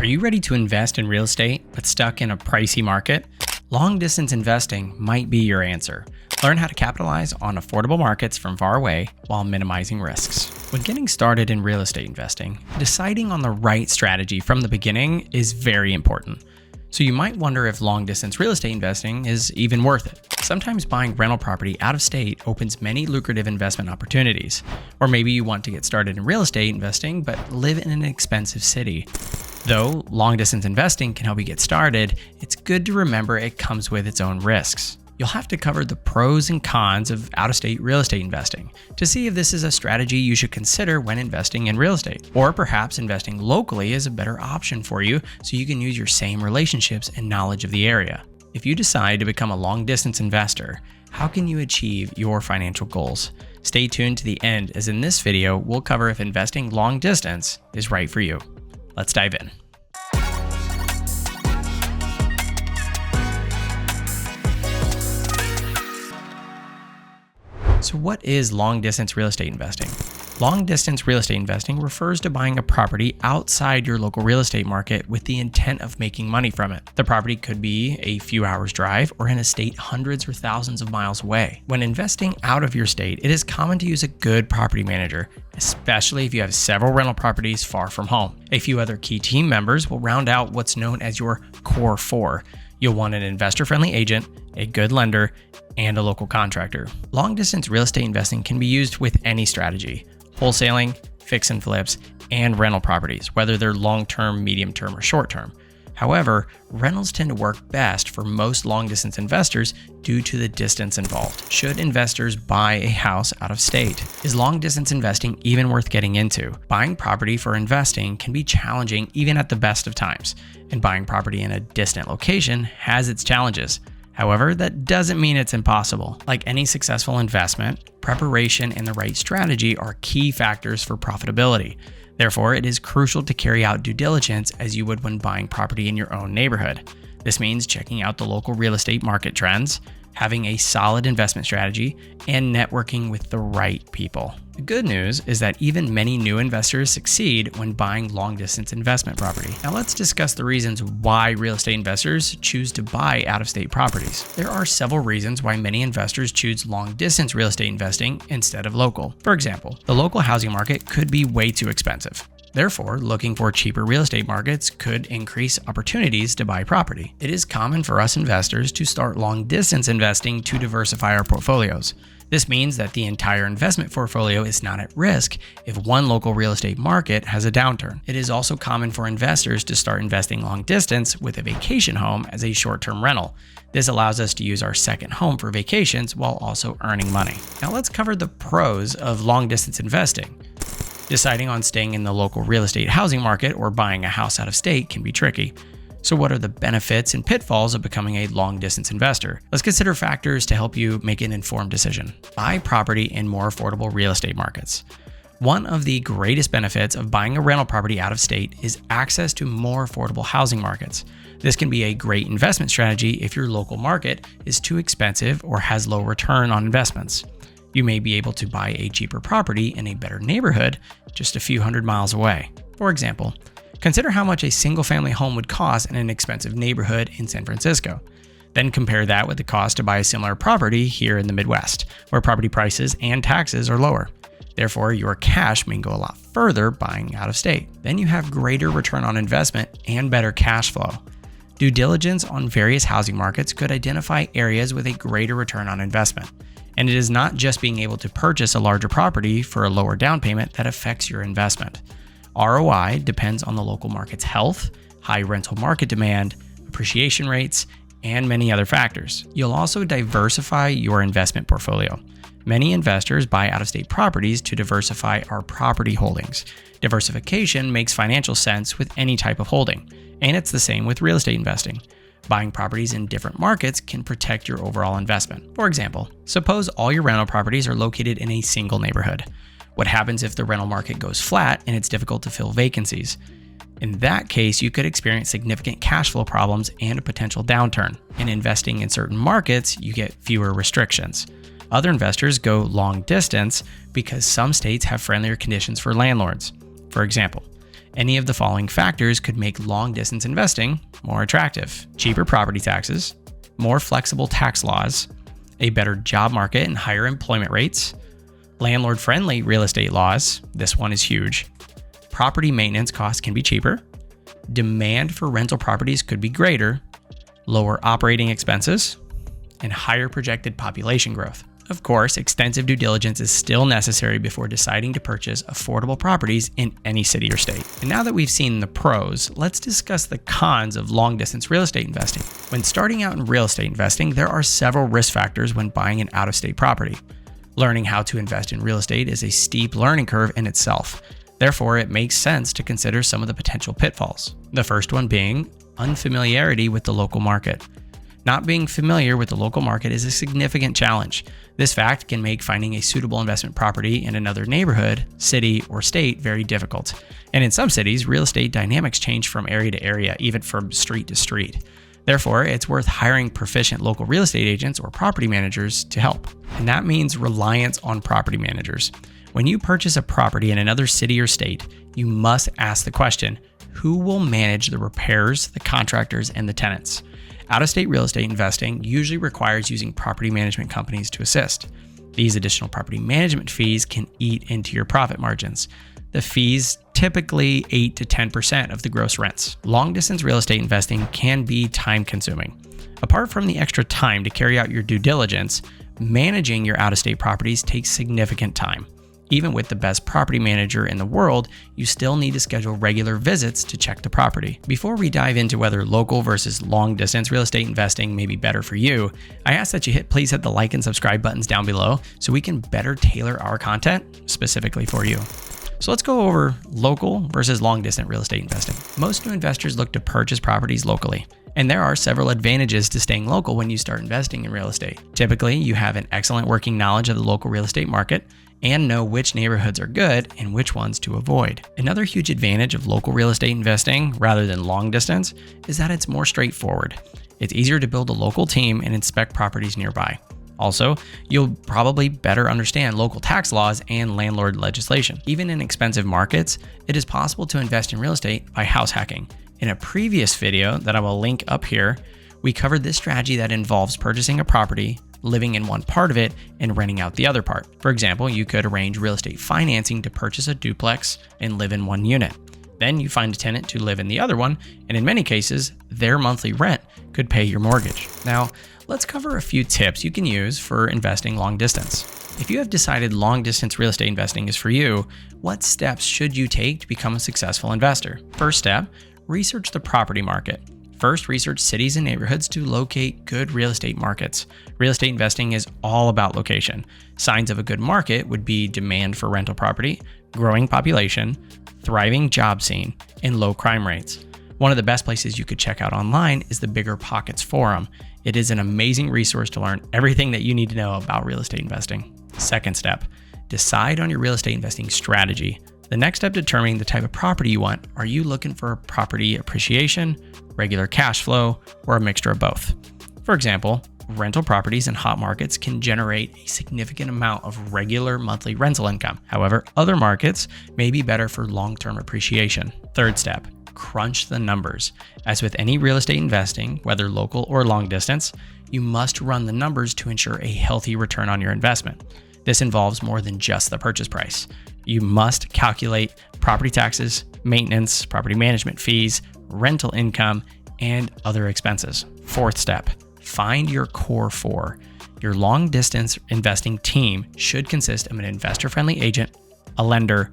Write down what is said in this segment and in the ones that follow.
Are you ready to invest in real estate but stuck in a pricey market? Long distance investing might be your answer. Learn how to capitalize on affordable markets from far away while minimizing risks. When getting started in real estate investing, deciding on the right strategy from the beginning is very important. So you might wonder if long distance real estate investing is even worth it. Sometimes buying rental property out of state opens many lucrative investment opportunities. Or maybe you want to get started in real estate investing but live in an expensive city. Though long distance investing can help you get started, it's good to remember it comes with its own risks. You'll have to cover the pros and cons of out-of-state real estate investing to see if this is a strategy you should consider when investing in real estate. Or perhaps investing locally is a better option for you so you can use your same relationships and knowledge of the area. If you decide to become a long-distance investor, how can you achieve your financial goals? Stay tuned to the end, as in this video, we'll cover if investing long distance is right for you. Let's dive in. So what is long-distance real estate investing? Long-distance real estate investing refers to buying a property outside your local real estate market with the intent of making money from it. The property could be a few hours drive or in a state hundreds or thousands of miles away. When investing out of your state, it is common to use a good property manager, especially if you have several rental properties far from home. A few other key team members will round out what's known as your core four. You'll want an investor-friendly agent, a good lender, and a local contractor. Long-distance real estate investing can be used with any strategy: wholesaling, fix and flips, and rental properties, whether they're long-term, medium-term, or short-term. However, rentals tend to work best for most long-distance investors due to the distance involved. Should investors buy a house out of state? Is long-distance investing even worth getting into? Buying property for investing can be challenging even at the best of times, and buying property in a distant location has its challenges. However, that doesn't mean it's impossible. Like any successful investment, preparation and the right strategy are key factors for profitability. Therefore, it is crucial to carry out due diligence as you would when buying property in your own neighborhood. This means checking out the local real estate market trends, having a solid investment strategy, and networking with the right people. The good news is that even many new investors succeed when buying long-distance investment property. Now let's discuss the reasons why real estate investors choose to buy out-of-state properties. There are several reasons why many investors choose long-distance real estate investing instead of local. For example, the local housing market could be way too expensive. Therefore, looking for cheaper real estate markets could increase opportunities to buy property. It is common for us investors to start long-distance investing to diversify our portfolios. This means that the entire investment portfolio is not at risk if one local real estate market has a downturn. It is also common for investors to start investing long distance with a vacation home as a short-term rental. This allows us to use our second home for vacations while also earning money. Now let's cover the pros of long-distance investing. Deciding on staying in the local real estate housing market or buying a house out of state can be tricky. So what are the benefits and pitfalls of becoming a long-distance investor? Let's consider factors to help you make an informed decision. Buy property in more affordable real estate markets. One of the greatest benefits of buying a rental property out of state is access to more affordable housing markets. This can be a great investment strategy if your local market is too expensive or has low return on investments. You may be able to buy a cheaper property in a better neighborhood just a few hundred miles away. For example, consider how much a single-family home would cost in an expensive neighborhood in San Francisco. Then compare that with the cost to buy a similar property here in the Midwest, where property prices and taxes are lower. Therefore, your cash may go a lot further buying out of state. Then you have greater return on investment and better cash flow. Due diligence on various housing markets could identify areas with a greater return on investment. And it is not just being able to purchase a larger property for a lower down payment that affects your investment. ROI depends on the local market's health, high rental market demand, appreciation rates, and many other factors. You'll also diversify your investment portfolio. Many investors buy out-of-state properties to diversify our property holdings. Diversification makes financial sense with any type of holding, and it's the same with real estate investing. Buying properties in different markets can protect your overall investment. For example, suppose all your rental properties are located in a single neighborhood. What happens if the rental market goes flat and it's difficult to fill vacancies? In that case, you could experience significant cash flow problems and a potential downturn. In investing in certain markets, you get fewer restrictions. Other investors go long distance because some states have friendlier conditions for landlords. For example, Any of the following factors could make long-distance investing more attractive: cheaper property taxes, more flexible tax laws, a better job market and higher employment rates, landlord-friendly real estate laws, this one is huge, property maintenance costs can be cheaper, demand for rental properties could be greater, lower operating expenses, and higher projected population growth. Of course, extensive due diligence is still necessary before deciding to purchase affordable properties in any city or state. And now that we've seen the pros, let's discuss the cons of long-distance real estate investing. When starting out in real estate investing, there are several risk factors when buying an out-of-state property. Learning how to invest in real estate is a steep learning curve in itself. Therefore, it makes sense to consider some of the potential pitfalls. The first one being unfamiliarity with the local market. Not being familiar with the local market is a significant challenge. This fact can make finding a suitable investment property in another neighborhood, city, or state very difficult. And in some cities, real estate dynamics change from area to area, even from street to street. Therefore, it's worth hiring proficient local real estate agents or property managers to help. And that means reliance on property managers. When you purchase a property in another city or state, you must ask the question, who will manage the repairs, the contractors, and the tenants? Out-of-state real estate investing usually requires using property management companies to assist. These additional property management fees can eat into your profit margins. The fees typically 8 to 10% of the gross rents. Long-distance real estate investing can be time-consuming. Apart from the extra time to carry out your due diligence, managing your out-of-state properties takes significant time. Even with the best property manager in the world, you still need to schedule regular visits to check the property. Before we dive into whether local versus long-distance real estate investing may be better for you, I ask that you please hit the like and subscribe buttons down below so we can better tailor our content specifically for you. So let's go over local versus long-distance real estate investing. Most new investors look to purchase properties locally, and there are several advantages to staying local when you start investing in real estate. Typically, you have an excellent working knowledge of the local real estate market and know which neighborhoods are good and which ones to avoid. Another huge advantage of local real estate investing rather than long distance is that it's more straightforward. It's easier to build a local team and inspect properties nearby. Also, you'll probably better understand local tax laws and landlord legislation. Even in expensive markets, it is possible to invest in real estate by house hacking. In a previous video that I will link up here, we covered this strategy that involves purchasing a property, living in one part of it, and renting out the other part. For example, you could arrange real estate financing to purchase a duplex and live in one unit. Then you find a tenant to live in the other one, and in many cases, their monthly rent could pay your mortgage. Now, let's cover a few tips you can use for investing long distance. If you have decided long distance real estate investing is for you, what steps should you take to become a successful investor? First step, research the property market. First, research cities and neighborhoods to locate good real estate markets. Real estate investing is all about location. Signs of a good market would be demand for rental property, growing population, thriving job scene, and low crime rates. One of the best places you could check out online is the Bigger Pockets Forum. It is an amazing resource to learn everything that you need to know about real estate investing. Second step, decide on your real estate investing strategy. The next step, determining the type of property you want. Are you looking for property appreciation, regular cash flow, or a mixture of both? For example, rental properties in hot markets can generate a significant amount of regular monthly rental income. However, other markets may be better for long-term appreciation. Third step, crunch the numbers. As with any real estate investing, whether local or long distance, you must run the numbers to ensure a healthy return on your investment. This involves more than just the purchase price. You must calculate property taxes, maintenance, property management fees, rental income, and other expenses. Fourth step, find your core four. Your long distance investing team should consist of an investor-friendly agent, a lender,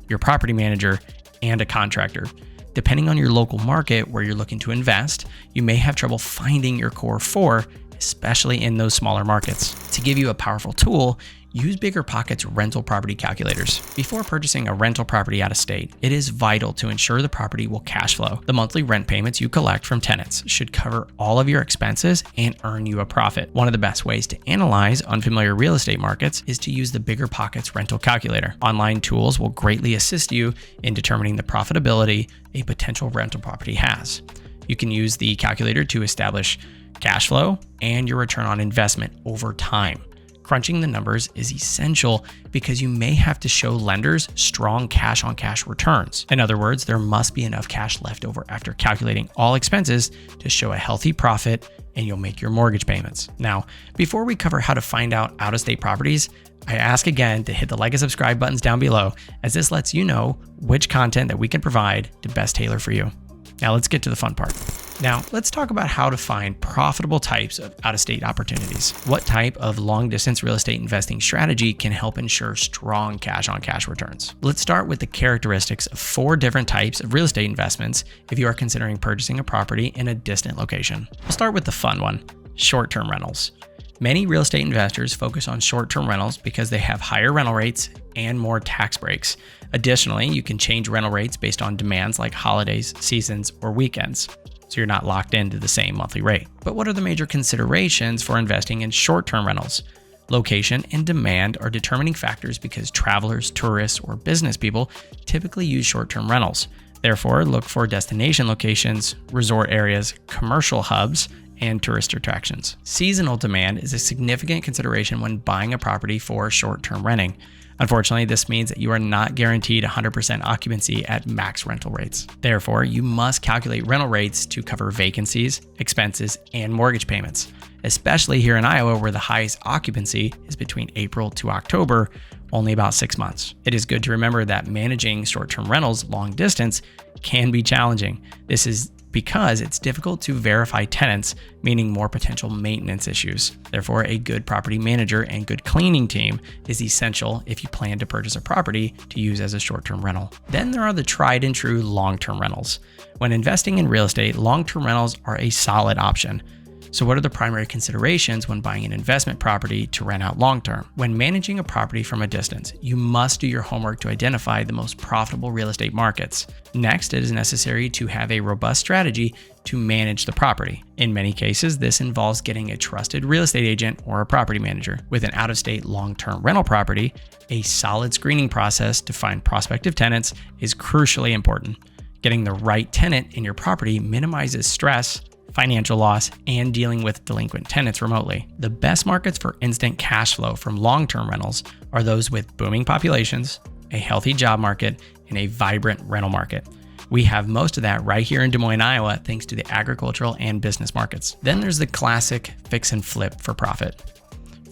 your property manager, and a contractor. Depending on your local market where you're looking to invest, you may have trouble finding your core four, especially in those smaller markets. To give you a powerful tool, use Bigger Pockets rental property calculators. Before purchasing a rental property out of state, it is vital to ensure the property will cash flow. The monthly rent payments you collect from tenants should cover all of your expenses and earn you a profit. One of the best ways to analyze unfamiliar real estate markets is to use the Bigger Pockets rental calculator. Online tools will greatly assist you in determining the profitability a potential rental property has. You can use the calculator to establish cash flow and your return on investment over time. Crunching the numbers is essential because you may have to show lenders strong cash-on-cash returns. In other words, there must be enough cash left over after calculating all expenses to show a healthy profit and you'll make your mortgage payments. Now, before we cover how to find out-of-state properties, I ask again to hit the like and subscribe buttons down below, as this lets you know which content that we can provide to best tailor for you. Now let's get to the fun part. Now, let's talk about how to find profitable types of out-of-state opportunities. What type of long-distance real estate investing strategy can help ensure strong cash-on-cash returns? Let's start with the characteristics of 4 different types of real estate investments if you are considering purchasing a property in a distant location. We'll start with the fun one, short-term rentals. Many real estate investors focus on short-term rentals because they have higher rental rates and more tax breaks. Additionally, you can change rental rates based on demands like holidays, seasons, or weekends, so you're not locked into the same monthly rate. But what are the major considerations for investing in short-term rentals? Location and demand are determining factors because travelers, tourists, or business people typically use short-term rentals. Therefore, look for destination locations, resort areas, commercial hubs, and tourist attractions. Seasonal demand is a significant consideration when buying a property for short-term renting. Unfortunately, this means that you are not guaranteed 100% occupancy at max rental rates. Therefore, you must calculate rental rates to cover vacancies, expenses, and mortgage payments, especially here in Iowa where the highest occupancy is between April to October, only about 6 months. It is good to remember that managing short-term rentals long distance can be challenging. This is because it's difficult to verify tenants, meaning more potential maintenance issues. Therefore, a good property manager and good cleaning team is essential if you plan to purchase a property to use as a short-term rental. Then there are the tried and true long-term rentals. When investing in real estate, long-term rentals are a solid option. So what are the primary considerations when buying an investment property to rent out long-term? When managing a property from a distance, you must do your homework to identify the most profitable real estate markets. Next, it is necessary to have a robust strategy to manage the property. In many cases, this involves getting a trusted real estate agent or a property manager. With an out-of-state long-term rental property, a solid screening process to find prospective tenants is crucially important. Getting the right tenant in your property minimizes stress, financial loss, and dealing with delinquent tenants remotely. The best markets for instant cash flow from long-term rentals are those with booming populations, a healthy job market, and a vibrant rental market. We have most of that right here in Des Moines, Iowa, thanks to the agricultural and business markets. Then there's the classic fix and flip for profit.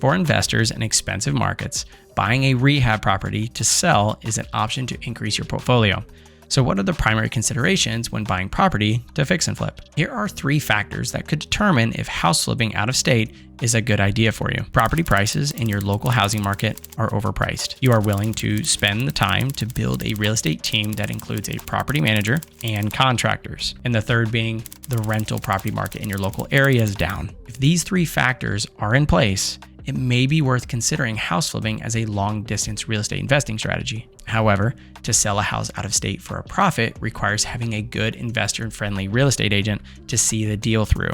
For investors in expensive markets, buying a rehab property to sell is an option to increase your portfolio. So what are the primary considerations when buying property to fix and flip? Here are 3 factors that could determine if house flipping out of state is a good idea for you. Property prices in your local housing market are overpriced. You are willing to spend the time to build a real estate team that includes a property manager and contractors. And the third being the rental property market in your local area is down. If these 3 factors are in place, it may be worth considering house flipping as a long-distance real estate investing strategy. However, to sell a house out of state for a profit requires having a good investor-friendly real estate agent to see the deal through.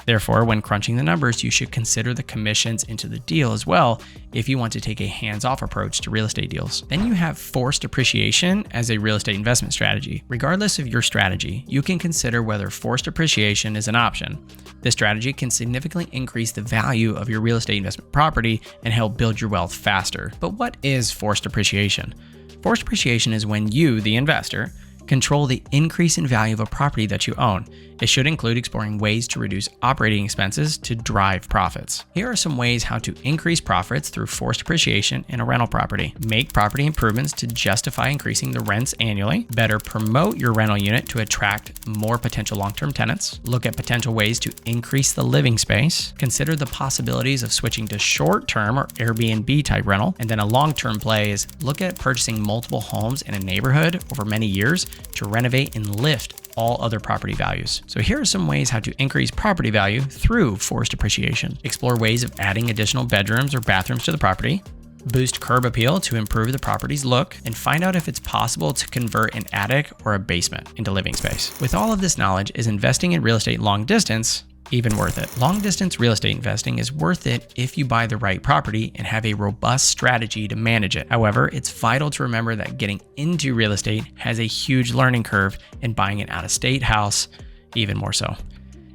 Therefore, when crunching the numbers, you should consider the commissions into the deal as well if you want to take a hands-off approach to real estate deals. Then you have forced appreciation as a real estate investment strategy. Regardless of your strategy, you can consider whether forced appreciation is an option. This strategy can significantly increase the value of your real estate investment property and help build your wealth faster. But what is forced appreciation? Forced appreciation is when you, the investor, control the increase in value of a property that you own. It should include exploring ways to reduce operating expenses to drive profits. Here are some ways how to increase profits through forced appreciation in a rental property. Make property improvements to justify increasing the rents annually. Better promote your rental unit to attract more potential long-term tenants. Look at potential ways to increase the living space. Consider the possibilities of switching to short-term or Airbnb type rental. And then a long-term play is look at purchasing multiple homes in a neighborhood over many years to renovate and lift all other property values. So here are some ways how to increase property value through forced appreciation. Explore ways of adding additional bedrooms or bathrooms to the property. Boost curb appeal to improve the property's look, and find out if it's possible to convert an attic or a basement into living space. With all of this knowledge, is investing in real estate long distance even worth it? Long distance real estate investing is worth it if you buy the right property and have a robust strategy to manage it. However, it's vital to remember that getting into real estate has a huge learning curve, and buying an out-of-state house even more so.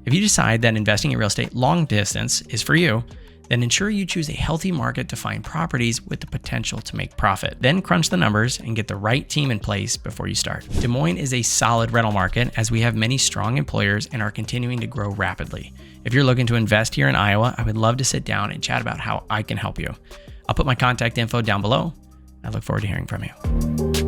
If you decide that investing in real estate long distance is for you, Then ensure you choose a healthy market to find properties with the potential to make profit. Then crunch the numbers and get the right team in place before you start. Des Moines is a solid rental market as we have many strong employers and are continuing to grow rapidly. If you're looking to invest here in Iowa, I would love to sit down and chat about how I can help you. I'll put my contact info down below. I look forward to hearing from you.